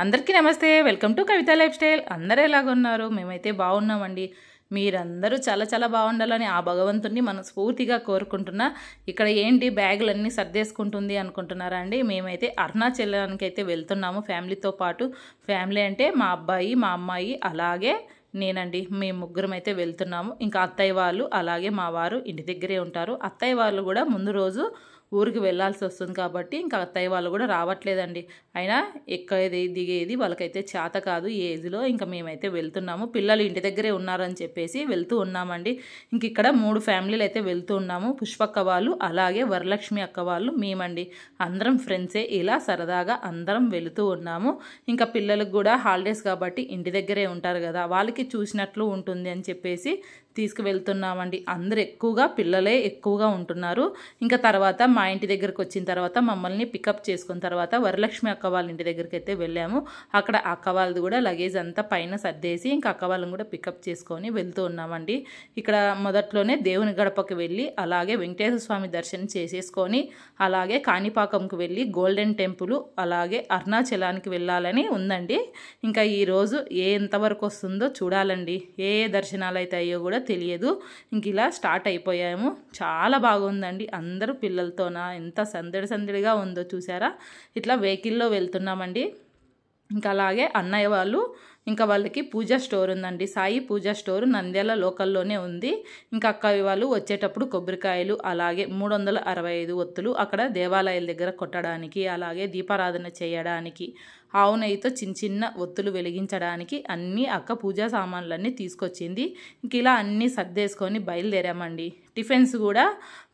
అందరికీ నమస్తే. Welcome to Kavitha life style. అందరూ ఎలాగున్నారు? మేమైతే బాగున్నామండి. మీరందరూ చాలా చాలా బాగుండాలని ఆ భగవంతుడిని మనస్ఫూర్తిగా కోరుకుంటున్నా. ఇక్కడ ఏంటి బ్యాగులన్నీ సర్దేసుకుంటుంది అనుకుంటున్నారా అండి? మేమైతే అరుణాచలానికి అయితే వెళ్తున్నాము ఫ్యామిలీతో పాటు. ఫ్యామిలీ అంటే మా అబ్బాయి, మా అమ్మాయి, అలాగే నేనండి. మేము ముగ్గురం అయితే వెళ్తున్నాము. ఇంకా అత్తయ్య వాళ్ళు అలాగే మా వారు ఇంటి దగ్గరే ఉంటారు. అత్తయ్య వాళ్ళు కూడా ముందు రోజు ఊరికి వెళ్ళాల్సి వస్తుంది కాబట్టి ఇంకా అత్తయ్య వాళ్ళు కూడా రావట్లేదండి. అయినా ఎక్కేది దిగేది వాళ్ళకైతే చేత కాదు ఈ ఏజ్లో. ఇంకా మేమైతే వెళ్తున్నాము. పిల్లలు ఇంటి దగ్గరే ఉన్నారని చెప్పేసి వెళ్తూ ఉన్నామండి. ఇంక ఇక్కడ 3 ఫ్యామిలీలు అయితే వెళ్తూ ఉన్నాము. పుష్పక్క వాళ్ళు, అలాగే వరలక్ష్మి అక్క వాళ్ళు, మేమండి. అందరం ఫ్రెండ్సే. ఇలా సరదాగా అందరం వెళుతూ ఉన్నాము. ఇంకా పిల్లలకు కూడా హాలిడేస్ కాబట్టి ఇంటి దగ్గరే ఉంటారు కదా, వాళ్ళకి చూసినట్లు ఉంటుంది అని చెప్పేసి తీసుకువెళ్తున్నామండి. అందరు ఎక్కువగా పిల్లలే ఎక్కువగా ఉంటున్నారు. ఇంకా తర్వాత మా ఇంటి దగ్గరకు వచ్చిన తర్వాత మమ్మల్ని పికప్ చేసుకున్న తర్వాత వరలక్ష్మి అక్క వాళ్ళ ఇంటి దగ్గరికి అయితే వెళ్ళాము. అక్కడ అక్క వాళ్ళది కూడా లగేజ్ అంతా పైన సర్దేసి ఇంకా అక్క వాళ్ళని కూడా పికప్ చేసుకొని వెళ్తూ ఉన్నామండి. ఇక్కడ మొదట్లోనే దేవుని గడపకి వెళ్ళి అలాగే వెంకటేశ్వర స్వామి దర్శనం చేసేసుకొని అలాగే కాణిపాకంకి వెళ్ళి గోల్డెన్ టెంపుల్ అలాగే అరుణాచలానికి వెళ్ళాలని ఉందండి. ఇంకా ఈరోజు ఎంతవరకు వస్తుందో చూడాలండి. ఏ దర్శనాలు అయితే అయ్యో కూడా తెలియదు. ఇంక ఇలా స్టార్ట్ అయిపోయాము. చాలా బాగుందండి. అందరూ పిల్లలతోన ఎంత సందడిగా ఉందో చూసారా. ఇట్లా వెహికల్లో వెళ్తున్నామండి. ఇంకా అలాగే అన్నయ్య వాళ్ళు ఇంకా వాళ్ళకి పూజా స్టోర్ ఉందండి. సాయి పూజా స్టోర్ నంద్యాల లోకల్లోనే ఉంది. ఇంకా అక్కవి వాళ్ళు వచ్చేటప్పుడు కొబ్బరికాయలు అలాగే 365 ఒత్తులు అక్కడ దేవాలయాల దగ్గర కొట్టడానికి అలాగే దీపారాధన చేయడానికి ఆవు నెయ్యితో చిన్న ఒత్తులు వెలిగించడానికి అన్నీ అక్క పూజా సామాన్లన్నీ తీసుకొచ్చింది. ఇంక ఇలా అన్నీ సర్దేసుకొని బయలుదేరామండి. టిఫిన్స్ కూడా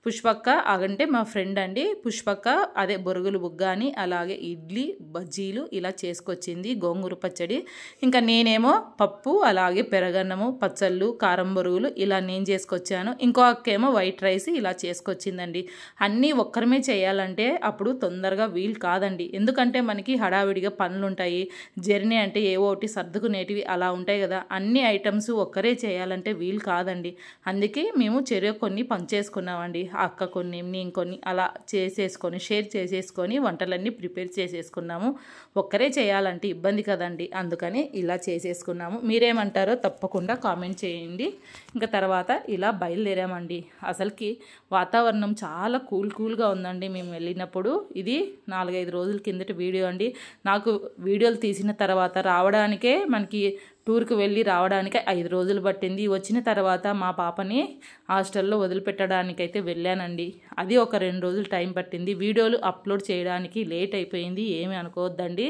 పుష్పక్క అంటే మా ఫ్రెండ్ అండి. పుష్పక్క అదే బొరుగులు బుగ్గాని అలాగే ఇడ్లీ బజ్జీలు ఇలా చేసుకొచ్చింది, గోంగూర పచ్చడి. ఇంకా నేనేమో పప్పు అలాగే పెరగన్నము పచ్చళ్ళు కారం బొరుగులు ఇలా నేను చేసుకొచ్చాను. ఇంకో అక్కేమో వైట్ రైస్ ఇలా చేసుకొచ్చిందండి. అన్నీ ఒక్కరమే చేయాలంటే అప్పుడు తొందరగా వీలు కాదండి. ఎందుకంటే మనకి హడావిడిగా పనులు ఉంటాయి. జర్నీ అంటే ఏవో ఒకటి సర్దుకునేటివి అలా ఉంటాయి కదా. అన్ని ఐటమ్స్ ఒక్కరే చేయాలంటే వీలు కాదండి. అందుకే మేము కొన్ని పంచేసుకున్నామండి. అక్క కొన్ని నేను కొన్ని అలా చేసేసుకొని షేర్ చేసేసుకొని వంటలన్నీ ప్రిపేర్ చేసేసుకున్నాము. ఒక్కరే చేయాలంటే ఇబ్బంది కదండి. అందుకని ఇలా చేసేసుకున్నాము. మీరేమంటారో తప్పకుండా కామెంట్ చేయండి. ఇంకా తర్వాత ఇలా బయలుదేరామండి. అసలుకి వాతావరణం చాలా కూల్గా ఉందండి. మేము వెళ్ళినప్పుడు ఇది 4-5 రోజుల కిందటి వీడియో అండి. నాకు వీడియోలు తీసిన తర్వాత రావడానికే మనకి టూర్కి వెళ్ళి రావడానికి 5 రోజులు పట్టింది. వచ్చిన తర్వాత మా పాపని హాస్టల్లో వదిలిపెట్టడానికైతే వెళ్ళానండి. అది ఒక 2 రోజులు టైం పట్టింది. వీడియోలు అప్లోడ్ చేయడానికి లేట్ అయిపోయింది. ఏమీ అనుకోవద్దండి.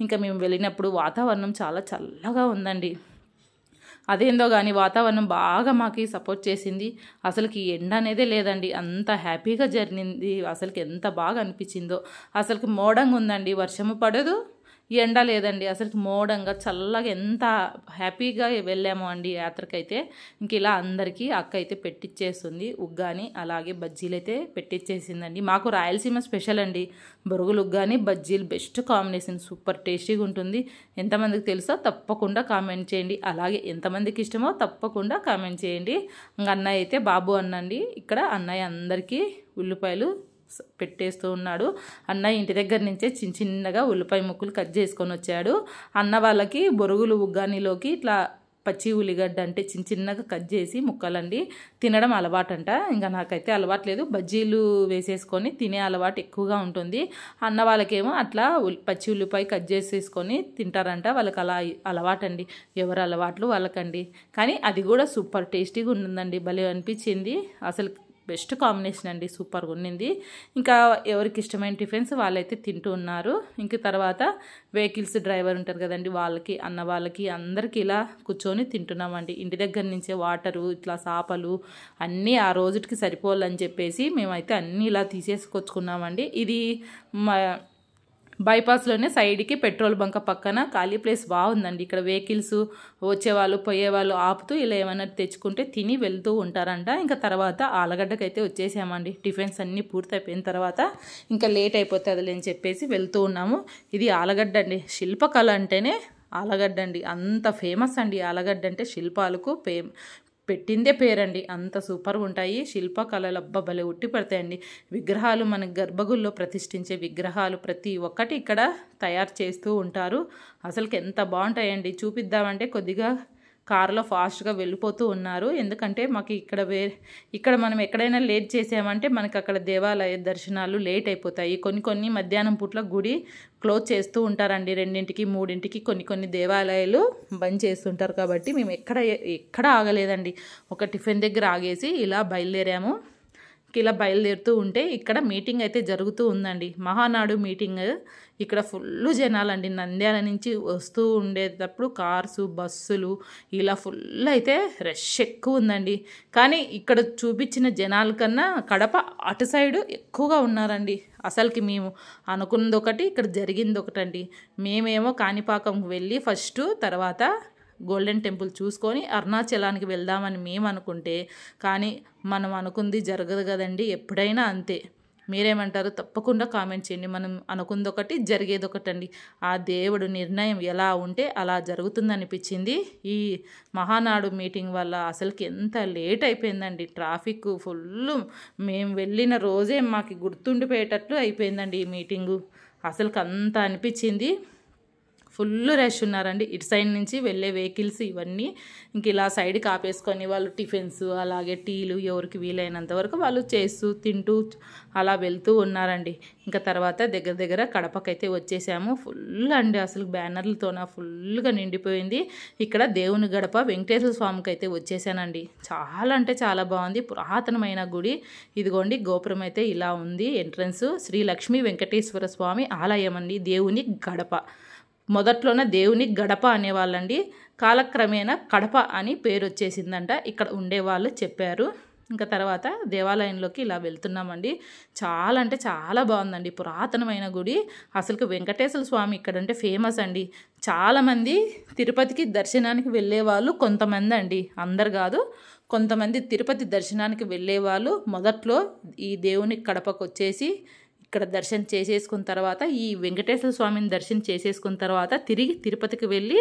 ఇంకా మేము వెళ్ళినప్పుడు వాతావరణం చాలా చల్లగా ఉందండి. అదేందో కానీ వాతావరణం బాగా మాకు సపోర్ట్ చేసింది. అసలుకి ఎండ అనేదే లేదండి. అంత హ్యాపీగా జరిగింది. అసలుకి ఎంత బాగా అనిపించిందో. అసలుకి మోడంగా ఉందండి. వర్షము పడదు, ఎండ లేదండి. అసలుకి మోడంగా చల్లగా ఎంత హ్యాపీగా వెళ్ళాము అండి యాత్రకైతే. ఇంక ఇలా అందరికీ అక్క అయితే పెట్టిచ్చేస్తుంది. ఉగ్గాని అలాగే బజ్జీలు అయితే పెట్టిచ్చేసిందండి. మాకు రాయలసీమ స్పెషల్ అండి. బొరుగులు ఉగ్గాని బజ్జీలు బెస్ట్ కాంబినేషన్. సూపర్ టేస్టీగా ఉంటుంది. ఎంతమందికి తెలుసో తప్పకుండా కామెంట్ చేయండి. అలాగే ఎంతమందికి ఇష్టమో తప్పకుండా కామెంట్ చేయండి. ఇంకా అన్నయ్య అయితే బాబు అన్నండి. ఇక్కడ అన్నయ్య అందరికీ ఉల్లిపాయలు పెట్టేస్తూ ఉన్నాడు. అన్నయ్య ఇంటి దగ్గర నుంచే చిన్నగా ఉల్లిపాయ ముక్కలు కట్ చేసుకొని వచ్చాడు. అన్న వాళ్ళకి బొరుగులు ఉగ్గానిలోకి ఇట్లా పచ్చి ఉల్లిగడ్డ అంటే చిన్నగా కట్ చేసి ముక్కలండి తినడం అలవాటంట. ఇంకా నాకైతే అలవాటు లేదు. బజ్జీలు వేసేసుకొని తినే అలవాటు ఎక్కువగా ఉంటుంది. అన్న వాళ్ళకేమో అట్లా పచ్చి ఉల్లిపాయ కట్ చేసేసుకొని తింటారంట. వాళ్ళకి అలా అలవాటండి. ఎవరు అలవాట్లు వాళ్ళకండి. కానీ అది కూడా సూపర్ టేస్టీగా ఉంటుందండి. భలే అనిపించింది. అసలు బెస్ట్ కాంబినేషన్ అండి. సూపర్గా ఉండింది. ఇంకా ఎవరికి ఇష్టమైన టిఫిన్స్ వాళ్ళైతే తింటూ ఉన్నారు. ఇంక తర్వాత వెహికల్స్ డ్రైవర్ ఉంటారు కదండి, వాళ్ళకి అన్న వాళ్ళకి అందరికీ ఇలా కూర్చొని తింటున్నామండి. ఇంటి దగ్గర నుంచే వాటరు ఇట్లా చేపలు అన్నీ ఆ రోజుకి సరిపోవాలని చెప్పేసి మేమైతే అన్నీ ఇలా తీసేసుకొచ్చుకున్నామండి. ఇది బైపాస్లోనే సైడ్కి పెట్రోల్ బంక్ పక్కన ఖాళీ ప్లేస్ బాగుందండి. ఇక్కడ వెహికల్స్ వచ్చేవాళ్ళు పోయేవాళ్ళు ఆపుతూ ఇలా ఏమైనా తెచ్చుకుంటే తిని వెళ్తూ ఉంటారంట. ఇంకా తర్వాత ఆలగడ్డకైతే వచ్చేసామండి. టిఫిన్స్ అన్నీ పూర్తయిపోయిన తర్వాత ఇంకా లేట్ అయిపోతుంది అని చెప్పేసి వెళ్తూ ఉన్నాము. ఇది ఆలగడ్డ అండి. శిల్పకళ అంటేనే ఆలగడ్డ అండి. అంత ఫేమస్ అండి ఆలగడ్డ అంటే. శిల్పాలకు పెట్టిందే పేరండి, అంత సూపర్గా ఉంటాయి. శిల్పకళలు అబ్బా భలే ఉట్టి పడతాయండి. విగ్రహాలు మన గర్భగుడిలో ప్రతిష్ఠించే విగ్రహాలు ప్రతి ఒక్కటి ఇక్కడ తయారు చేస్తూ ఉంటారు. అసలుకి ఎంత బాగుంటాయండి. చూపిద్దామంటే కొద్దిగా కారులో ఫాస్ట్గా వెళ్ళిపోతూ ఉన్నారు. ఎందుకంటే మాకు ఇక్కడ మనం ఎక్కడైనా లేట్ చేసామంటే మనకి అక్కడ దేవాలయ దర్శనాలు లేట్ అయిపోతాయి. కొన్ని మధ్యాహ్నం పూట్ల గుడి క్లోజ్ చేస్తూ ఉంటారండి. 2ంటికి 3ంటికి కొన్ని దేవాలయాలు బంద్ చేస్తుంటారు. కాబట్టి మేము ఎక్కడ ఆగలేదండి. ఒక టిఫిన్ దగ్గర ఆగేసి ఇలా బయలుదేరాము. ఇలా బయలుదేరుతూ ఉంటే ఇక్కడ మీటింగ్ అయితే జరుగుతూ ఉందండి. మహానాడు మీటింగ్. ఇక్కడ ఫుల్ జనాలండి. నంద్యాల నుంచి వస్తూ ఉండేటప్పుడు కార్సు బస్సులు ఇలా ఫుల్ అయితే రష్ ఎక్కువ ఉందండి. కానీ ఇక్కడ చూపించిన జనాల కన్నా కడప అటు సైడు ఎక్కువగా ఉన్నారండి. అసలుకి మేము అనుకున్నది ఒకటి, ఇక్కడ జరిగింది ఒకటండి. మేమేమో కాణిపాకంకి వెళ్ళి ఫస్ట్ తర్వాత గోల్డెన్ టెంపుల్ చూసుకొని అరుణాచలానికి వెళ్దామని మేము అనుకుంటే, కానీ మనం అనుకుంది జరగదు కదండి. ఎప్పుడైనా అంతే. మీరేమంటారు? తప్పకుండా కామెంట్ చేయండి. మనం అనుకుంది ఒకటి, జరిగేది ఒకటండి. ఆ దేవుడు నిర్ణయం ఎలా ఉంటే అలా జరుగుతుందనిపించింది. ఈ మహానాడు మీటింగ్ వల్ల అసలుకి ఎంత లేట్ అయిపోయిందండి. Traffic full. మేము వెళ్ళిన రోజే మాకు గుర్తుండిపోయేటట్లు అయిపోయిందండి ఈ మీటింగు. అసలుకి అంత అనిపించింది. ఫుల్ రష్ ఉన్నారండి. ఇటు సైడ్ నుంచి వెళ్ళే వెహికల్స్ ఇవన్నీ ఇంక ఇలా సైడ్కి ఆపేసుకొని వాళ్ళు టిఫిన్స్ అలాగే టీలు ఎవరికి వీలైనంత వరకు వాళ్ళు చేస్తూ తింటూ అలా వెళ్తూ ఉన్నారండి. ఇంకా తర్వాత దగ్గర కడపకైతే వచ్చేసాము. ఫుల్ అండి, అసలు బ్యానర్లతోన ఫుల్గా నిండిపోయింది. ఇక్కడ దేవుని గడప వెంకటేశ్వర స్వామికి అయితే వచ్చేసానండి. చాలా అంటే చాలా బాగుంది. పురాతనమైన గుడి. ఇదిగోండి గోపురం అయితే ఇలా ఉంది. ఎంట్రన్స్ శ్రీ లక్ష్మీ వెంకటేశ్వర స్వామి ఆలయం అండి. దేవుని గడప. మొదట్లోనే దేవుని గడప అనేవాళ్ళండి. కాలక్రమేణా కడప అని పేరు వచ్చేసిందంట. ఇక్కడ ఉండేవాళ్ళు చెప్పారు. ఇంకా తర్వాత దేవాలయంలోకి ఇలా వెళ్తున్నామండి. చాలా అంటే చాలా బాగుందండి. పురాతనమైన గుడి. అసలుకి వెంకటేశ్వర స్వామి ఇక్కడంటే ఫేమస్ అండి. చాలామంది తిరుపతికి దర్శనానికి వెళ్ళేవాళ్ళు కొంతమంది అండి, అందరు కాదు. కొంతమంది తిరుపతి దర్శనానికి వెళ్ళేవాళ్ళు మొదట్లో ఈ దేవుని కడపకు వచ్చేసి ఇక్కడ దర్శనం చేసేసుకున్న తర్వాత ఈ వెంకటేశ్వర స్వామిని దర్శనం చేసేసుకున్న తర్వాత తిరిగి తిరుపతికి వెళ్ళి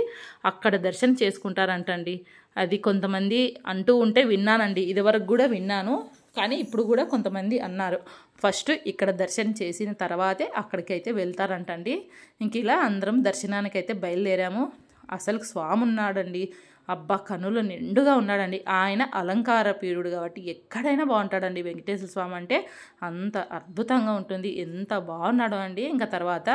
అక్కడ దర్శనం చేసుకుంటారంటండి. అది కొంతమంది అంటూ ఉంటే విన్నానండి. ఇదివరకు కూడా విన్నాను, కానీ ఇప్పుడు కూడా కొంతమంది అన్నారు. ఫస్ట్ ఇక్కడ దర్శనం చేసిన తర్వాతే అక్కడికైతే వెళ్తారంటండి. ఇంక ఇలా అందరం దర్శనానికైతే బయలుదేరాము. అసలు స్వామి ఉన్నాడండి. అబ్బా కనులు నిండుగా ఉన్నాడండి. ఆయన అలంకార ప్రియుడు కాబట్టి ఎక్కడైనా బాగుంటాడండి. వెంకటేశ్వర స్వామి అంటే అంత అద్భుతంగా ఉంటుంది. ఎంత బాగున్నాడో అండి. ఇంకా తర్వాత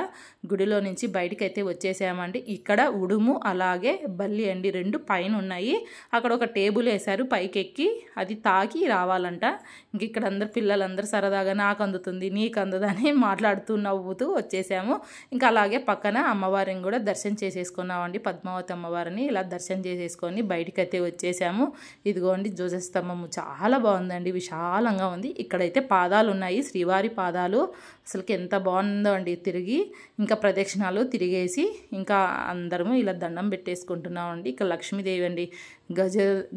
గుడిలో నుంచి బయటకైతే వచ్చేసామండి. ఇక్కడ ఉడుము అలాగే బల్లి అండి 2 పైన ఉన్నాయి. అక్కడ ఒక టేబుల్ వేశారు పైకెక్కి, అది తాకి రావాలంట. ఇంక ఇక్కడ అందరు పిల్లలందరూ సరదాగా నాకు అందుతుంది నీకు అందదని మాట్లాడుతూ నవ్వుతూ వచ్చేసాము. ఇంకా అలాగే పక్కన అమ్మవారిని కూడా దర్శనం చేసేసుకున్నామండి. పద్మావతి అమ్మవారిని ఇలా దర్శనం చేసేసుకొని బయటకైతే వచ్చేసాము. ఇదిగోండి ధ్వజస్తంభము చాలా బాగుందండి, విశాలంగా ఉంది. ఇక్కడైతే పాదాలు ఉన్నాయి, శ్రీవారి పాదాలు. అసలుకి ఎంత బాగుందో అండి. తిరిగి ఇంకా ప్రదక్షిణాలు తిరిగేసి ఇంకా అందరము ఇలా దండం పెట్టేసుకుంటున్నామండి. ఇక్కడ లక్ష్మీదేవి అండి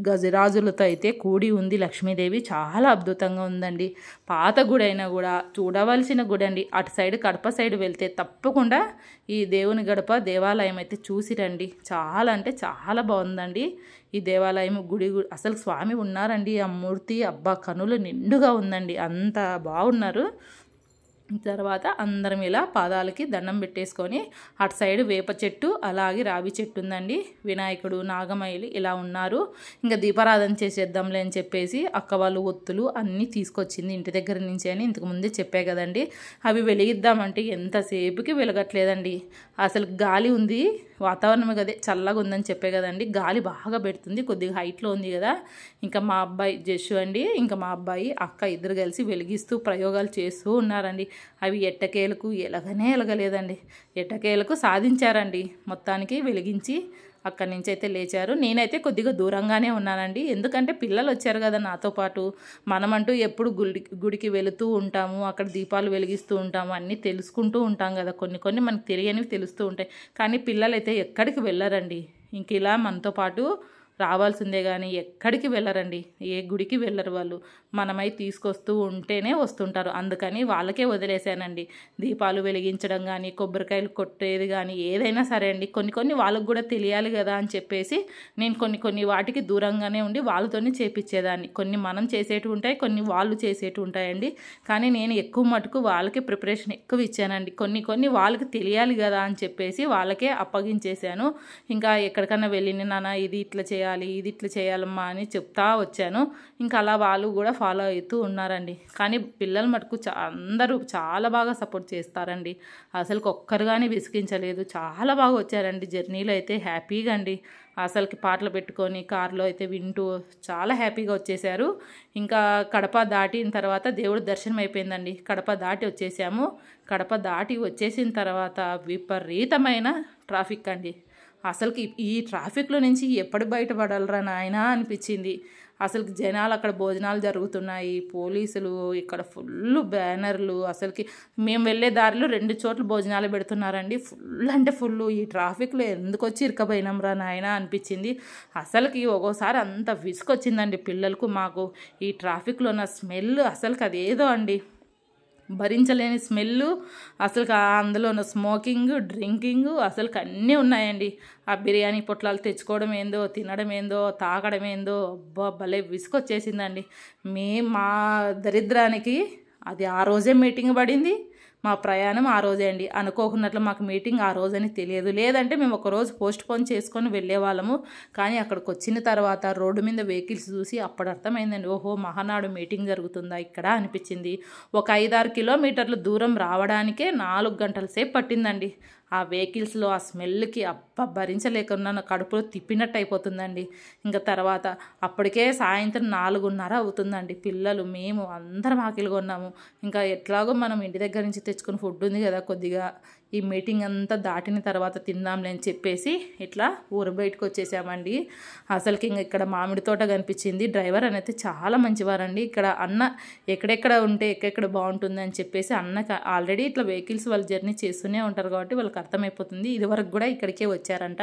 గజరాజులతో అయితే కూడి ఉంది లక్ష్మీదేవి. చాలా అద్భుతంగా ఉందండి. పాత గుడి అయినా కూడా చూడవలసిన గుడి అండి. అటు సైడ్ కడప సైడ్ వెళ్తే తప్పకుండా ఈ దేవుని గడప దేవాలయం అయితే చూసి రండి. చాలా అంటే చాలా బాగుందండి ఈ దేవాలయం. గుడి అసలు స్వామి ఉన్నారండి. ఆ మూర్తి అబ్బా కనులు నిండుగా ఉందండి. అంత బాగున్నారు. తర్వాత అందరం ఇలా పాదాలకి దండం పెట్టేసుకొని అటు సైడ్ వేప చెట్టు అలాగే రావి చెట్టు ఉందండి. వినాయకుడు నాగమయ్యలు ఇలా ఉన్నారు. ఇంకా దీపారాధన చేసేద్దాంలే అని చెప్పేసి అక్క వాళ్ళు ఒత్తులు అన్నీ తీసుకొచ్చింది ఇంటి దగ్గర నుంచి అని ఇంతకు ముందే చెప్పే కదండి. అవి వెలిగిద్దామంటే ఎంతసేపుకి వెలగట్లేదండి. అసలు గాలి ఉంది, వాతావరణం కదే చల్లగా ఉందని చెప్పే కదండి. గాలి బాగా పెడుతుంది, కొద్దిగా హైట్లో ఉంది కదా. ఇంకా మా అబ్బాయి జస్సు అండి, ఇంకా మా అబ్బాయి అక్క ఇద్దరు కలిసి వెలిగిస్తూ ప్రయోగాలు చేస్తూ ఉన్నారండి. అవి ఎట్టకేలకు ఎలగలేదండి. ఎట్టకేలకు సాధించారండి. మొత్తానికి వెలిగించి అక్కడి నుంచి అయితే లేచారు. నేనైతే కొద్దిగా దూరంగానే ఉన్నానండి. ఎందుకంటే పిల్లలు వచ్చారు కదా నాతో పాటు. మనమంటూ ఎప్పుడు గుడికి వెళుతూ ఉంటాము, అక్కడ దీపాలు వెలిగిస్తూ ఉంటాము, అన్నీ తెలుసుకుంటూ ఉంటాం కదా. కొన్ని మనకు తెలియనివి తెలుస్తూ ఉంటాయి. కానీ పిల్లలైతే ఎక్కడికి వెళ్ళరండి. ఇంక ఇలా మనతో పాటు రావాల్సిందే కానీ ఎక్కడికి వెళ్ళరండి, ఏ గుడికి వెళ్ళరు వాళ్ళు. మనమై తీసుకొస్తూ ఉంటేనే వస్తుంటారు. అందుకని వాళ్ళకే వదిలేశానండి. దీపాలు వెలిగించడం కానీ, కొబ్బరికాయలు కొట్టేది కానీ ఏదైనా సరే అండి, కొన్ని వాళ్ళకు కూడా తెలియాలి కదా అని చెప్పేసి నేను కొన్ని వాటికి దూరంగానే ఉండి వాళ్ళతోనే చేపించేదాన్ని. కొన్ని మనం చేసేటివి ఉంటాయి, కొన్ని వాళ్ళు చేసేటివి ఉంటాయండి. కానీ నేను ఎక్కువ మటుకు వాళ్ళకి ప్రిపరేషన్ ఎక్కువ ఇచ్చానండి. కొన్ని వాళ్ళకి తెలియాలి కదా అని చెప్పేసి వాళ్ళకే అప్పగించేశాను. ఇంకా ఎక్కడికన్నా వెళ్ళిన నాన్న ఇది ఇట్లా చేయాలి, ఇది ఇట్లా చేయాలమ్మా అని చెప్తా వచ్చాను. ఇంకా అలా వాళ్ళు కూడా ఫాలో అవుతూ ఉన్నారండి. కానీ పిల్లలు మటుకు అందరూ చాలా బాగా సపోర్ట్ చేస్తారండి. అసలు ఒక్కరుగానే విసిగించలేదు. చాలా బాగా వచ్చారండి. జర్నీలో అయితే హ్యాపీగా అండి. అసలుకి పాటలు పెట్టుకొని కారులో అయితే వింటూ చాలా హ్యాపీగా వచ్చేసారు. ఇంకా కడప దాటిన తర్వాత దేవుడి దర్శనం అయిపోయిందండి. కడప దాటి వచ్చేసాము. కడప దాటి వచ్చేసిన తర్వాత విపరీతమైన ట్రాఫిక్ అండి. అసలుకి ఈ ట్రాఫిక్లో నుంచి ఎప్పుడు బయటపడాలరా నాయనా అనిపించింది. అసలుకి జనాలు అక్కడ భోజనాలు జరుగుతున్నాయి, పోలీసులు ఇక్కడ ఫుల్ బ్యానర్లు. అసలుకి మేము వెళ్ళే దారిలో 2 చోట్ల భోజనాలు పెడుతున్నారండి. ఫుల్ అంటే ఫుల్. ఈ ట్రాఫిక్లో ఎందుకు వచ్చి ఇరకబోయినాం రా నాయనా అనిపించింది. అసలుకి ఒక్కోసారి అంత విసుకొచ్చిందండి పిల్లలకు మాకు. ఈ ట్రాఫిక్లో ఉన్న స్మెల్ అసలుకి అదేదో అండి, భరించలేని స్మెల్లు. అసలు అందులో ఉన్న స్మోకింగ్, డ్రింకింగ్ అసలు అన్నీ ఉన్నాయండి. ఆ బిర్యానీ పొట్లాలు తెచ్చుకోవడం ఏందో, తినడం ఏందో, తాగడం ఏందో, అబ్బా భలే విసుకొచ్చేసిందండి. మా దరిద్రానికి అది ఆ రోజే మీటింగ్ పడింది. మా ప్రయాణం ఆ రోజే అండి. అనుకోకున్నట్లు మాకు మీటింగ్ ఆ రోజని తెలియదు. లేదంటే మేము ఒకరోజు పోస్ట్ పోన్ చేసుకొని వెళ్ళేవాళ్ళము. కానీ అక్కడికి వచ్చిన తర్వాత రోడ్డు మీద వెహికల్స్ చూసి అప్పుడు అర్థమైందండి, ఓహో మహానాడు మీటింగ్ జరుగుతుందా ఇక్కడ అనిపించింది. ఒక 5-6 కిలోమీటర్ల దూరం రావడానికే 4 గంటల సేపు పట్టిందండి. ఆ వెహికల్స్లో ఆ స్మెల్కి భరించలేకున్నాను. కడుపులో తిప్పినట్టు అయిపోతుందండి. ఇంకా తర్వాత అప్పటికే సాయంత్రం 4:30 అవుతుందండి. పిల్లలు మేము అందరం ఆకలిగా ఉన్నాము. ఇంకా ఎట్లాగో మనం ఇంటి దగ్గర నుంచి తెచ్చుకుని ఫుడ్ ఉంది కదా, కొద్దిగా ఈ మీటింగ్ అంతా దాటిన తర్వాత తిందాంలే అని చెప్పేసి ఇట్లా ఊరు బయటకు వచ్చేసామండి. అసలుకి ఇంకా ఇక్కడ మామిడి తోట కనిపించింది. డ్రైవర్ అనేది చాలా మంచివారండి. ఇక్కడ అన్న ఎక్కడెక్కడ ఉంటే ఎక్కడెక్కడ బాగుంటుంది అని చెప్పేసి అన్నకి ఆల్రెడీ ఇట్లా వెహికల్స్ వాళ్ళు జర్నీ చేస్తూనే ఉంటారు కాబట్టి వాళ్ళకి అర్థమైపోతుంది. ఇదివరకు కూడా ఇక్కడికే వచ్చారంట.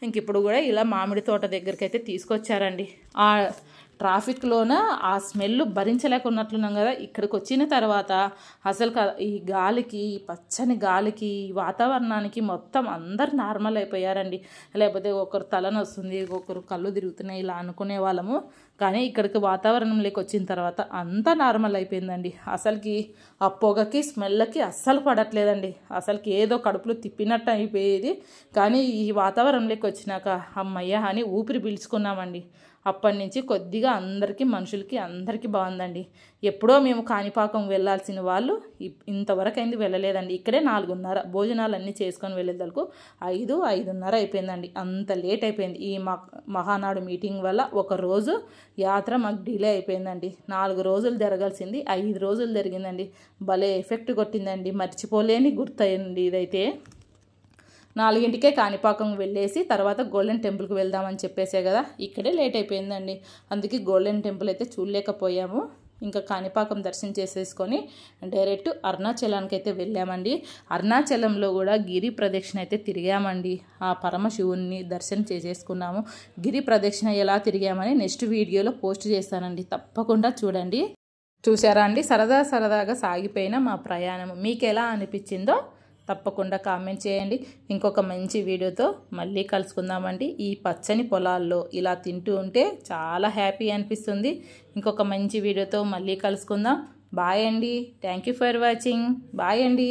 ఇంక ఇప్పుడు కూడా ఇలా మామిడి తోట దగ్గరికి అయితే తీసుకొచ్చారండి. ఆ ట్రాఫిక్లోన ఆ స్మెల్ భరించలేకున్నట్లున్నాం కదా. ఇక్కడికి వచ్చిన తర్వాత అసలు ఈ గాలికి, ఈ పచ్చని గాలికి, ఈ వాతావరణానికి మొత్తం అందరు నార్మల్ అయిపోయారండి. లేకపోతే ఒకరు తలనొస్తుంది, ఒకరు కళ్ళు తిరుగుతున్నాయి ఇలా అనుకునే వాళ్ళము. కానీ ఇక్కడికి వాతావరణంలోకి వచ్చిన తర్వాత అంతా నార్మల్ అయిపోయిందండి. అసలుకి ఆ పొగకి, స్మెల్కి అస్సలు పడట్లేదండి. అసలుకి ఏదో కడుపులో తిప్పినట్టు అయిపోయేది. కానీ ఈ వాతావరణంలోకి వచ్చినాక అమ్మయ్య అని ఊపిరి పీల్చుకున్నామండి. అప్పటి నుంచి కొద్దిగా మనుషులకి అందరికీ బాగుందండి. ఎప్పుడో మేము కాణిపాకం వెళ్ళాల్సిన వాళ్ళు ఇంతవరకు అయింది వెళ్ళలేదండి. ఇక్కడే 4:30 భోజనాలు అన్నీ చేసుకొని వెళ్ళేదలకు 5-5:30 అయిపోయిందండి. అంత లేట్ అయిపోయింది. ఈ మహానాడు మీటింగ్ వల్ల ఒక రోజు యాత్ర మాకు డిలే అయిపోయిందండి. 4 రోజులు జరగాల్సింది 5 రోజులు జరిగిందండి. భలే ఎఫెక్ట్ కొట్టిందండి. మర్చిపోలేని గుర్తయింది ఇదైతే. 4ంటికే కాణిపాకం వెళ్ళేసి తర్వాత గోల్డెన్ టెంపుల్కి వెళ్దామని చెప్పేసే కదా, ఇక్కడే లేట్ అయిపోయిందండి. అందుకే గోల్డెన్ టెంపుల్ అయితే చూడలేకపోయాము. ఇంకా కాణిపాకం దర్శనం చేసేసుకొని డైరెక్ట్ అరుణాచలానికి అయితే వెళ్ళామండి. అరుణాచలంలో కూడా గిరి ప్రదక్షిణ అయితే తిరిగామండి. ఆ పరమశివుని దర్శనం చేసేసుకున్నాము. గిరి ప్రదక్షిణ ఎలా తిరిగామని నెక్స్ట్ వీడియోలో పోస్ట్ చేస్తానండి, తప్పకుండా చూడండి. చూసారా అండి, సరదాగా సాగిపోయిన మా ప్రయాణం మీకు ఎలా అనిపించిందో తప్పకుండా కామెంట్ చేయండి. ఇంకొక మంచి వీడియోతో మళ్ళీ కలుసుకుందామండి. ఈ పచ్చని పొలాల్లో ఇలా తింటూ ఉంటే చాలా హ్యాపీ అనిపిస్తుంది. ఇంకొక మంచి వీడియోతో మళ్ళీ కలుసుకుందాం. బాయ్ అండి. Thank you for watching. Bye అండి.